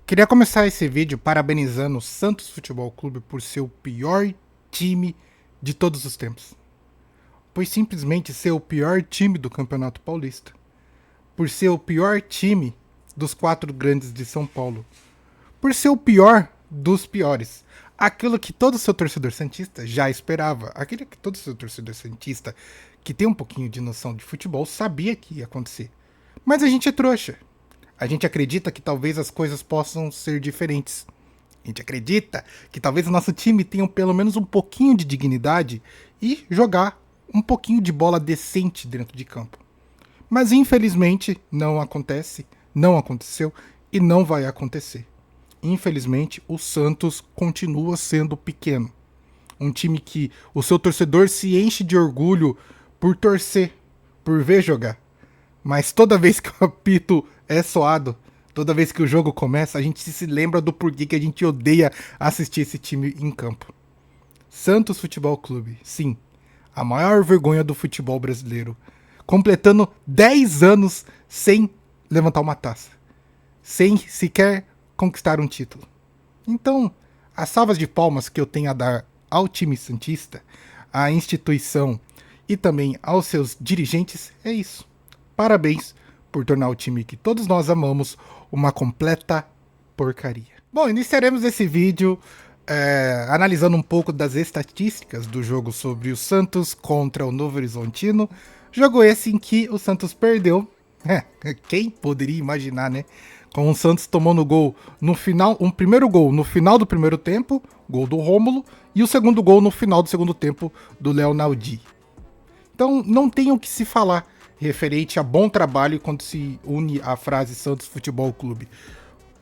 Queria começar esse vídeo parabenizando o Santos Futebol Clube por ser o pior time de todos os tempos. Por simplesmente ser o pior time do Campeonato Paulista. Por ser o pior time dos 4 grandes de São Paulo. Por ser o pior dos piores. Aquilo que todo seu torcedor santista já esperava. Aquilo que todo seu torcedor santista que tem um pouquinho de noção de futebol sabia que ia acontecer. Mas a gente é trouxa. A gente acredita que talvez as coisas possam ser diferentes. A gente acredita que talvez o nosso time tenha pelo menos um pouquinho de dignidade e jogar um pouquinho de bola decente dentro de campo. Mas infelizmente não acontece, não aconteceu e não vai acontecer. Infelizmente o Santos continua sendo pequeno. Um time que o seu torcedor se enche de orgulho por torcer, por ver jogar. Mas toda vez que o apito é soado, toda vez que o jogo começa, a gente se lembra do porquê que a gente odeia assistir esse time em campo. Santos Futebol Clube, sim, a maior vergonha do futebol brasileiro, completando 10 anos sem levantar uma taça, sem sequer conquistar um título. Então, as salvas de palmas que eu tenho a dar ao time santista, à instituição e também aos seus dirigentes é isso. Parabéns por tornar o time que todos nós amamos uma completa porcaria. Bom, iniciaremos esse vídeo analisando um pouco das estatísticas do jogo sobre o Santos contra o Novo Horizontino. Jogo esse em que o Santos perdeu. Quem poderia imaginar, né? Com o Santos tomando gol no final, um primeiro gol no final do primeiro tempo, gol do Rômulo, e o segundo gol no final do segundo tempo do Léo Naldi. Então não tem o que se falar referente a bom trabalho quando se une a frase Santos Futebol Clube.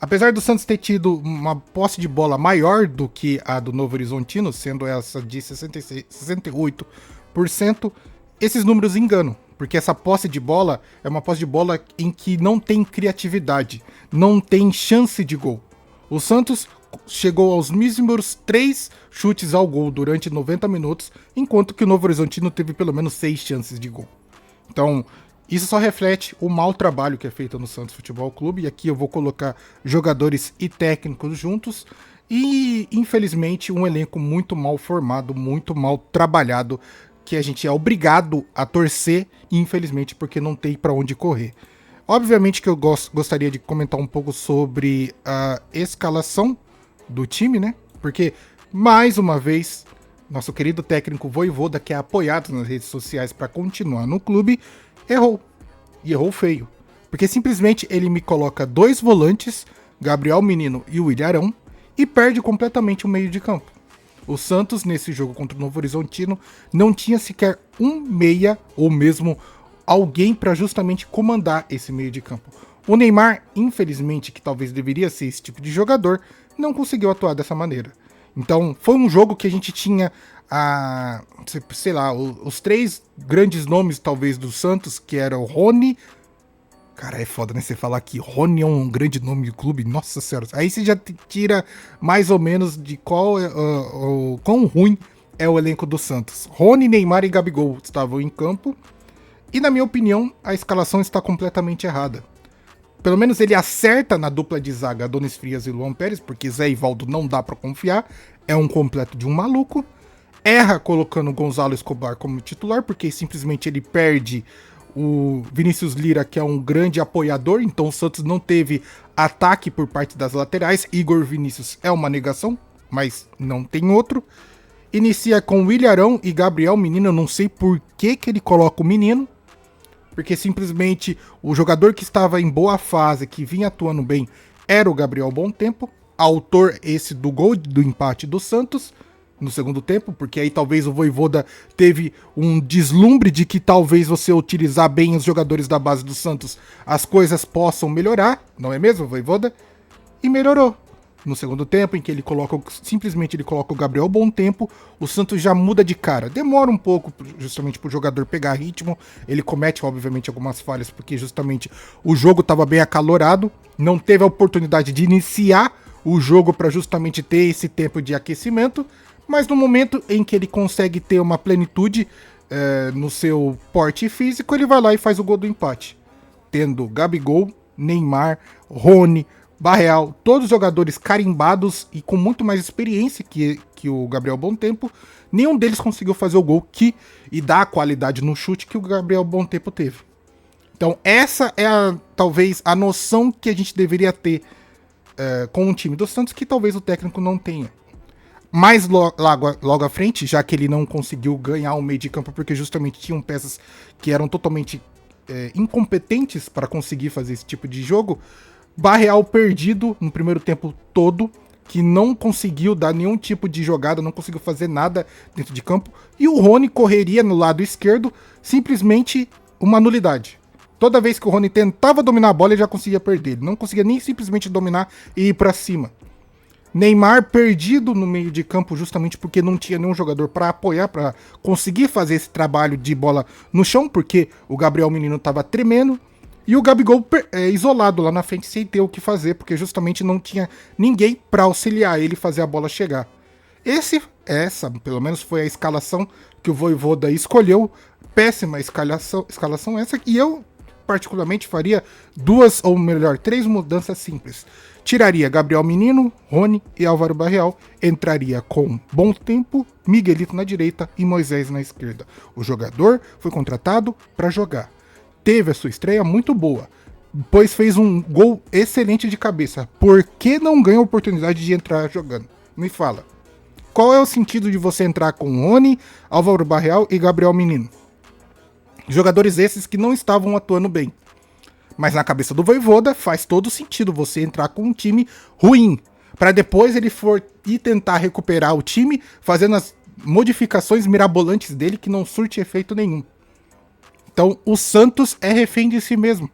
Apesar do Santos ter tido uma posse de bola maior do que a do Novo Horizontino, sendo essa de 68%, esses números enganam, porque essa posse de bola é uma posse de bola em que não tem criatividade, não tem chance de gol. O Santos chegou aos míseros 3 chutes ao gol durante 90 minutos, enquanto que o Novo Horizontino teve pelo menos 6 chances de gol. Então, isso só reflete o mau trabalho que é feito no Santos Futebol Clube, e aqui eu vou colocar jogadores e técnicos juntos, e infelizmente um elenco muito mal formado, muito mal trabalhado, que a gente é obrigado a torcer, infelizmente, porque não tem para onde correr. Obviamente que eu gostaria de comentar um pouco sobre a escalação do time, né? Porque, mais uma vez, nosso querido técnico Vojvoda, que é apoiado nas redes sociais para continuar no clube, errou. E errou feio. Porque simplesmente ele me coloca 2 volantes, Gabriel Menino e o Ilharão, e perde completamente o meio de campo. O Santos, nesse jogo contra o Novo Horizontino, não tinha sequer um meia, ou mesmo alguém para justamente comandar esse meio de campo. O Neymar, infelizmente, que talvez deveria ser esse tipo de jogador, não conseguiu atuar dessa maneira. Então, foi um jogo que a gente tinha, sei lá, os 3 grandes nomes, talvez, do Santos, que era o Rony. Cara, é foda, né? Você falar que Rony é um grande nome do clube, nossa senhora. Aí você já tira mais ou menos de quão ruim é o elenco do Santos. Rony, Neymar e Gabigol estavam em campo. E, na minha opinião, a escalação está completamente errada. Pelo menos ele acerta na dupla de zaga Adonis Frias e Luan Pérez, porque Zé Ivaldo não dá pra confiar, é um completo de um maluco. Erra colocando o Gonzalo Escobar como titular, porque simplesmente ele perde o Vinícius Lira, que é um grande apoiador, então o Santos não teve ataque por parte das laterais. Igor Vinícius é uma negação, mas não tem outro. Inicia com o Ilharão e Gabriel Menino, eu não sei por que ele coloca o menino, porque simplesmente o jogador que estava em boa fase, que vinha atuando bem, era o Gabriel Bom Tempo, autor esse do gol do empate do Santos no segundo tempo, porque aí talvez o Vojvoda teve um deslumbre de que talvez você utilizar bem os jogadores da base do Santos, as coisas possam melhorar, não é mesmo, Vojvoda? E melhorou. no segundo tempo, em que ele simplesmente ele coloca o Gabriel Bom Tempo, o Santos já muda de cara. Demora um pouco justamente pro jogador pegar ritmo, ele comete obviamente algumas falhas, porque justamente o jogo estava bem acalorado, não teve a oportunidade de iniciar o jogo para justamente ter esse tempo de aquecimento, mas no momento em que ele consegue ter uma plenitude no seu porte físico, ele vai lá e faz o gol do empate, tendo Gabigol, Neymar, Rony, Barreal, todos os jogadores carimbados e com muito mais experiência que o Gabriel Bom Tempo, nenhum deles conseguiu fazer o gol e dar a qualidade no chute que o Gabriel Bom Tempo teve. Então essa é talvez a noção que a gente deveria ter com o time do Santos, que talvez o técnico não tenha. Mas logo à frente, já que ele não conseguiu ganhar o meio de campo porque justamente tinham peças que eram totalmente incompetentes para conseguir fazer esse tipo de jogo, Barreal perdido no primeiro tempo todo, que não conseguiu dar nenhum tipo de jogada, não conseguiu fazer nada dentro de campo, e o Rony correria no lado esquerdo, simplesmente uma nulidade. Toda vez que o Rony tentava dominar a bola, ele já conseguia perder, ele não conseguia nem simplesmente dominar e ir para cima. Neymar perdido no meio de campo justamente porque não tinha nenhum jogador para apoiar, para conseguir fazer esse trabalho de bola no chão, porque o Gabriel Menino estava tremendo, e o Gabigol isolado lá na frente sem ter o que fazer, porque justamente não tinha ninguém para auxiliar ele fazer a bola chegar. Essa, pelo menos, foi a escalação que o Vojvoda escolheu. Péssima escalação essa, e eu particularmente faria três mudanças simples. Tiraria Gabriel Menino, Rony e Álvaro Barreal, entraria com Bom Tempo, Miguelito na direita e Moisés na esquerda. O jogador foi contratado para jogar. Teve a sua estreia muito boa, pois fez um gol excelente de cabeça. Por que não ganha a oportunidade de entrar jogando? Me fala. Qual é o sentido de você entrar com Rony, Álvaro Barreal e Gabriel Menino? Jogadores esses que não estavam atuando bem. Mas na cabeça do Vojvoda faz todo sentido você entrar com um time ruim, para depois ele for ir tentar recuperar o time, fazendo as modificações mirabolantes dele que não surte efeito nenhum. Então o Santos é refém de si mesmo.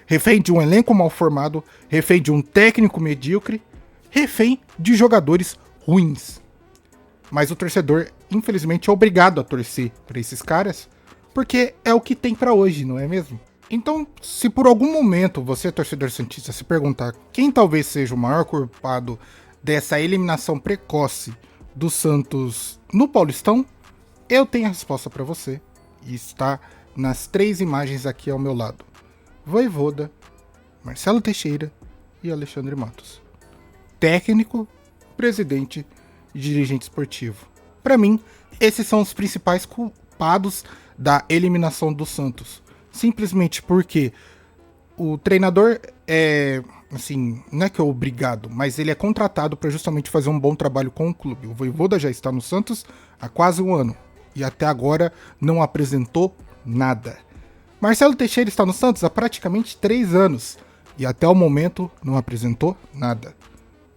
Refém de um elenco mal formado, refém de um técnico medíocre, refém de jogadores ruins. Mas o torcedor, infelizmente, é obrigado a torcer para esses caras, porque é o que tem para hoje, não é mesmo? Então, se por algum momento você, torcedor santista, se perguntar quem talvez seja o maior culpado dessa eliminação precoce do Santos no Paulistão, eu tenho a resposta para você. E está nas 3 imagens aqui ao meu lado. Vojvoda, Marcelo Teixeira e Alexandre Matos. Técnico, presidente e dirigente esportivo. Para mim, esses são os principais culpados da eliminação do Santos. Simplesmente porque o treinador não é que é obrigado, mas ele é contratado para justamente fazer um bom trabalho com o clube. O Vojvoda já está no Santos há quase um ano e até agora não apresentou nada. Marcelo Teixeira está no Santos há praticamente 3 anos e até o momento não apresentou nada.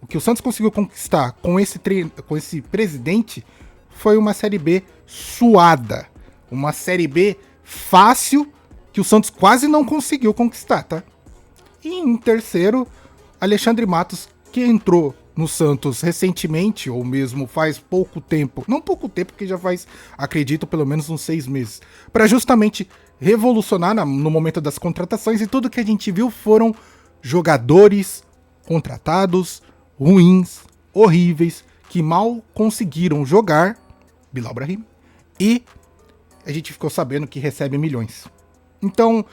O que o Santos conseguiu conquistar com esse presidente foi uma Série B suada, uma Série B fácil, que o Santos quase não conseguiu conquistar, tá? E em terceiro, Alexandre Matos, que entrou no Santos recentemente, ou mesmo faz pouco tempo, não pouco tempo, porque já faz, acredito, pelo menos uns 6 meses, para justamente revolucionar no momento das contratações, e tudo que a gente viu foram jogadores contratados, ruins, horríveis, que mal conseguiram jogar, Bilal Brahim, e a gente ficou sabendo que recebe milhões. Então,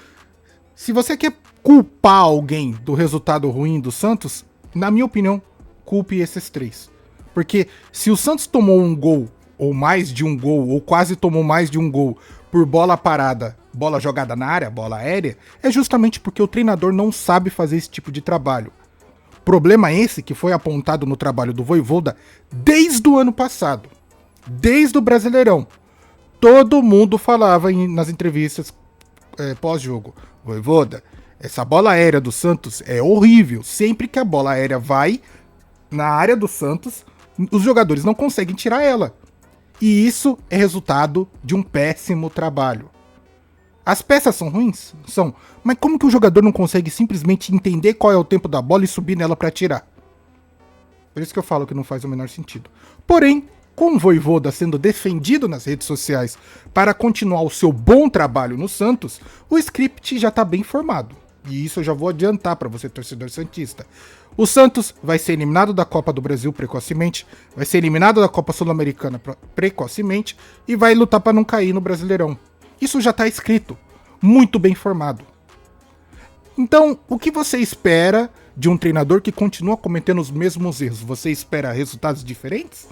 se você quer culpar alguém do resultado ruim do Santos, na minha opinião, culpe esses 3. Porque se o Santos tomou um gol, ou mais de um gol, ou quase tomou mais de um gol por bola parada, bola jogada na área, bola aérea, é justamente porque o treinador não sabe fazer esse tipo de trabalho. Problema esse que foi apontado no trabalho do Vojvoda desde o ano passado, desde o Brasileirão. Todo mundo falava nas entrevistas pós-jogo: Vojvoda, essa bola aérea do Santos é horrível. Sempre que a bola aérea vai na área do Santos, os jogadores não conseguem tirar ela. E isso é resultado de um péssimo trabalho. As peças são ruins? São. Mas como que o jogador não consegue simplesmente entender qual é o tempo da bola e subir nela para tirar? Por isso que eu falo que não faz o menor sentido. Porém, com o Vojvoda sendo defendido nas redes sociais para continuar o seu bom trabalho no Santos, o script já está bem formado. E isso eu já vou adiantar para você, torcedor santista. O Santos vai ser eliminado da Copa do Brasil precocemente, vai ser eliminado da Copa Sul-Americana precocemente e vai lutar para não cair no Brasileirão. Isso já está escrito, muito bem formado. Então, o que você espera de um treinador que continua cometendo os mesmos erros? Você espera resultados diferentes?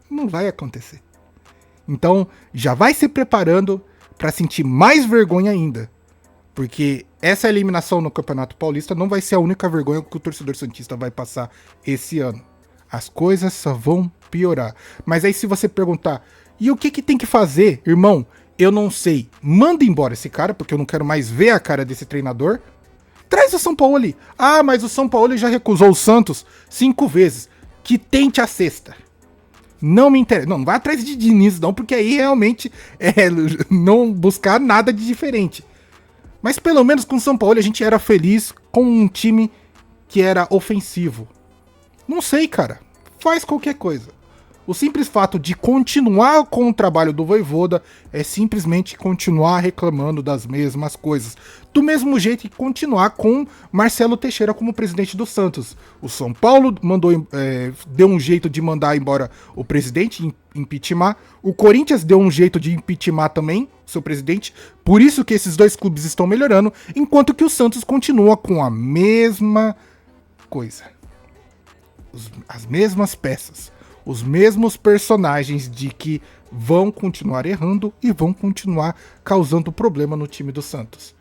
Não vai acontecer. Então, já vai se preparando para sentir mais vergonha ainda. Porque essa eliminação no Campeonato Paulista não vai ser a única vergonha que o torcedor santista vai passar esse ano. As coisas só vão piorar. Mas aí se você perguntar, e o que tem que fazer, irmão? Eu não sei. Manda embora esse cara, porque eu não quero mais ver a cara desse treinador. Traz o São Paulo ali. Ah, mas o São Paulo já recusou o Santos 5 vezes. Que tente a sexta. Não me interessa. Não vai atrás de Diniz, não, porque aí realmente é não buscar nada de diferente. Mas pelo menos com o São Paulo a gente era feliz com um time que era ofensivo. Não sei, cara. Faz qualquer coisa. O simples fato de continuar com o trabalho do Vojvoda é simplesmente continuar reclamando das mesmas coisas. Do mesmo jeito que continuar com Marcelo Teixeira como presidente do Santos. O São Paulo deu um jeito de mandar embora o presidente, impeachment. O Corinthians deu um jeito de impeachment também, seu presidente. Por isso que esses dois clubes estão melhorando, enquanto que o Santos continua com a mesma coisa. As mesmas peças. Os mesmos personagens de que vão continuar errando e vão continuar causando problema no time do Santos.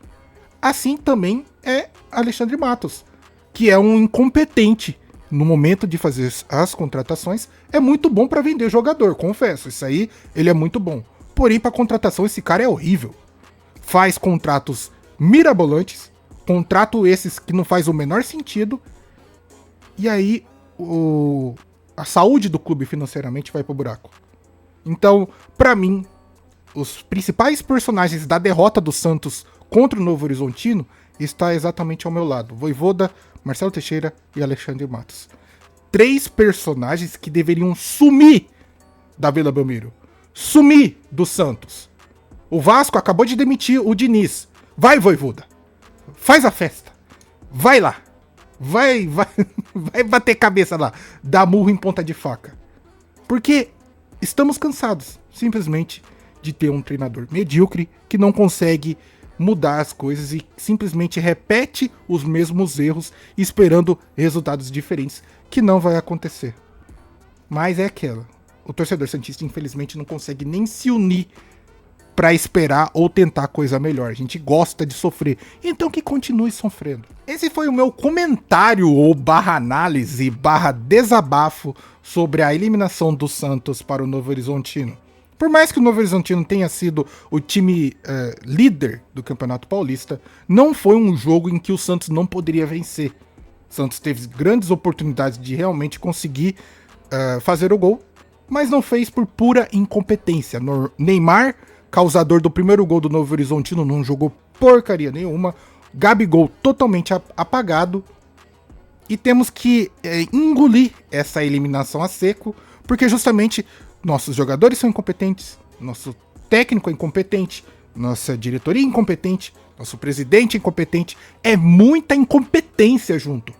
Assim também é Alexandre Matos, que é um incompetente no momento de fazer as contratações. É muito bom para vender jogador, confesso, isso aí ele é muito bom. Porém, para contratação esse cara é horrível. Faz contratos mirabolantes, contrato esses que não faz o menor sentido, e aí a saúde do clube financeiramente vai pro buraco. Então, pra mim, os principais personagens da derrota do Santos contra o Novo Horizontino está exatamente ao meu lado. Vojvoda, Marcelo Teixeira e Alexandre Matos. 3 personagens que deveriam sumir da Vila Belmiro. Sumir do Santos. O Vasco acabou de demitir o Diniz. Vai, Vojvoda. Faz a festa. Vai lá. Vai bater cabeça lá, dar murro em ponta de faca. Porque estamos cansados, simplesmente, de ter um treinador medíocre que não consegue mudar as coisas e simplesmente repete os mesmos erros esperando resultados diferentes, que não vai acontecer. Mas é aquela. O torcedor santista, infelizmente, não consegue nem se unir para esperar ou tentar coisa melhor. A gente gosta de sofrer, então que continue sofrendo. Esse foi o meu comentário ou análise desabafo sobre a eliminação do Santos para o Novo Horizontino. Por mais que o Novo Horizontino tenha sido o time líder do Campeonato Paulista, não foi um jogo em que o Santos não poderia vencer. O Santos teve grandes oportunidades de realmente conseguir fazer o gol, mas não fez por pura incompetência. Neymar, causador do primeiro gol do Novo Horizontino, não jogou porcaria nenhuma. Gabigol totalmente apagado. E temos que engolir essa eliminação a seco, porque justamente nossos jogadores são incompetentes, nosso técnico é incompetente, nossa diretoria é incompetente, nosso presidente é incompetente. É muita incompetência junto.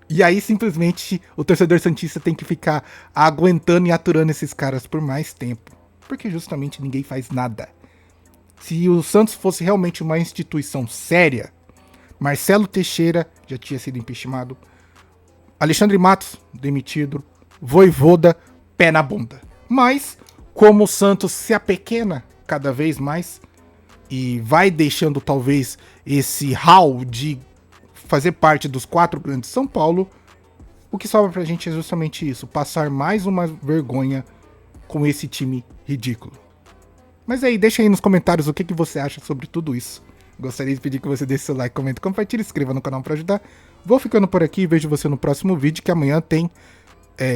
E aí simplesmente o torcedor santista tem que ficar aguentando e aturando esses caras por mais tempo. Porque justamente ninguém faz nada. Se o Santos fosse realmente uma instituição séria, Marcelo Teixeira já tinha sido impeachmentado, Alexandre Matos demitido, Vojvoda pé na bunda. Mas, como o Santos se apequena cada vez mais e vai deixando talvez esse hall de fazer parte dos 4 grandes de São Paulo, o que sobra pra gente é justamente isso, passar mais uma vergonha com esse time ridículo. Mas aí, deixa aí nos comentários o que você acha sobre tudo isso. Gostaria de pedir que você deixe seu like, comente, compartilhe, se inscreva no canal para ajudar. Vou ficando por aqui e vejo você no próximo vídeo, que amanhã tem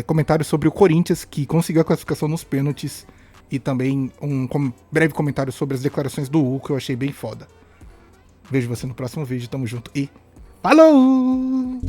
comentário sobre o Corinthians, que conseguiu a classificação nos pênaltis, e também um breve comentário sobre as declarações do Hugo, que eu achei bem foda. Vejo você no próximo vídeo, tamo junto e falou!